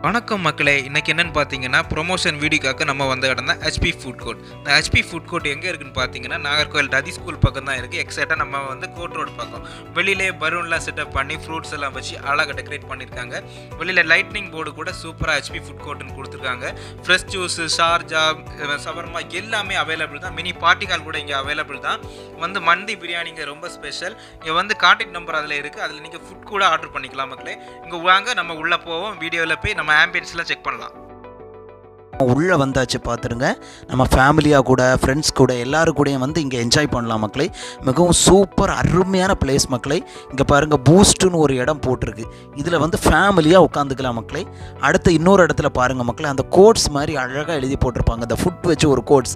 வணக்கம் மக்களே, இன்னைக்கு என்னன்னு பார்த்தீங்கன்னா ப்ரொமோஷன் வீடியோக்காக நம்ம வந்த இடம் தான் ஹெச்பி ஃபுட் கோர்ட். இந்த ஹெச்பி ஃபுட் கோர்ட் எங்கே இருக்குன்னு பார்த்தீங்கன்னா நாகர்கோவில் டதி ஸ்கூல் பக்கம் தான் இருக்குது. எக்ஸாக்டாக நம்ம வந்து கோர்ட் ரோடு பக்கம். வெளியிலே பலூன்லாம் செட்டப் பண்ணி ஃப்ரூட்ஸ் எல்லாம் வச்சு அழகாக டெக்கரேட் பண்ணியிருக்காங்க. வெளியில் லைட்னிங் போர்டு கூட சூப்பராக ஹெச்பி ஃபுட் கோர்ட்னு கொடுத்துருக்காங்க. ஃப்ரெஷ் ஜூஸு, ஷார்ஜா, சவர்மா எல்லாமே அவைலபிள் தான். மினி பார்ட்டி ஹால் கூட இங்கே அவைலபிள் தான். வந்து மந்தி பிரியாணிங்க ரொம்ப ஸ்பெஷல். இங்கே வந்து கான்டாக்ட் நம்பர் அதில் இருக்குது. அதில் நீங்கள் ஃபுட் கூட ஆர்டர் பண்ணிக்கலாம் மக்களே. இங்கே வாங்க, நம்ம உள்ளே போவோம். வீடியோவில் போய் நம்ம ஆம்பியன்ஸ்லாம் செக் பண்ணலாம். உள்ளே வந்தாச்சு பார்த்துருங்க. நம்ம ஃபேமிலியாக கூட ஃப்ரெண்ட்ஸ் கூட எல்லோரும் கூடயும் வந்து இங்கே என்ஜாய் பண்ணலாம் மக்களே. மிகவும் சூப்பர் அருமையான பிளேஸ் மக்களே. இங்கே பாருங்கள், பூஸ்ட்டுன்னு ஒரு இடம் போட்டிருக்கு. இதில் வந்து ஃபேமிலியாக உட்காந்துக்கலாம் மக்களே. அடுத்து இன்னொரு இடத்துல பாருங்கள் மக்களே, அந்த கோட்ஸ் மாதிரி அழகாக எழுதி போட்டிருப்பாங்க. அந்த ஃபுட் வச்சு ஒரு கோட்ஸ்,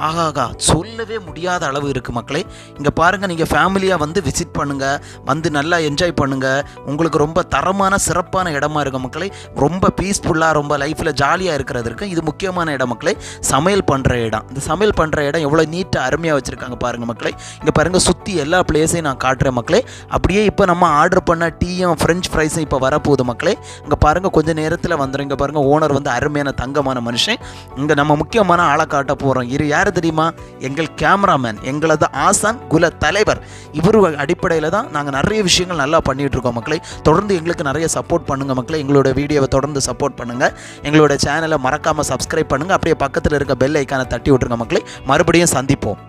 ஆகாகா சொல்லவே முடியாத அளவு இருக்குது மக்களே. இங்கே பாருங்கள், நீங்கள் ஃபேமிலியாக வந்து விசிட் பண்ணுங்கள், வந்து நல்லா என்ஜாய் பண்ணுங்கள். உங்களுக்கு ரொம்ப தரமான சிறப்பான இடமா இருக்குது மக்களே. ரொம்ப பீஸ்ஃபுல்லாக, ரொம்ப லைஃப்பில் ஜாலியாக இருக்கிறதுக்கு இது முக்கியமான இடம் மக்களே. சமையல் பண்ணுற இடம். இந்த சமையல் பண்ணுற இடம் எவ்வளோ நீட்டாக அருமையாக வச்சுருக்காங்க பாருங்கள் மக்களே. இங்கே பாருங்கள், சுற்றி எல்லா பிளேஸையும் நான் காட்டுறேன் மக்களே. அப்படியே இப்போ நம்ம ஆர்டர் பண்ண டீயும் ஃப்ரெஞ்ச் ஃப்ரைஸும் இப்போ வரப்போகுது மக்களே. இங்கே பாருங்கள், கொஞ்சம் நேரத்தில் வந்துடும். இங்கே பாருங்கள், ஓனர் வந்து அருமையான தங்கமான மனுஷன். இங்கே நம்ம முக்கியமான ஆளை காட்ட போகிறோம். யார் தெரியுமா? எங்கள் கேமராமேன், எங்களது ஆசான் குல தலைவர். இவர் அடிப்படையில் தான் நாங்கள் நிறைய விஷயங்கள் நல்லா பண்ணிகிட்டு இருக்கோம் மக்களே. தொடர்ந்து எங்களுக்கு நிறைய சப்போர்ட் பண்ணுங்கள் மக்களே. எங்களோட வீடியோவை தொடர்ந்து சப்போர்ட் பண்ணுங்கள். எங்களோட சேனலை மறக்காமல் சப்ஸ்கிரைப் பண்ணுங்கள். அப்படியே பக்கத்தில் இருக்க பெல் ஐக்கானை தட்டி விட்டுருங்க மக்களே. மறுபடியும் சந்திப்போம்.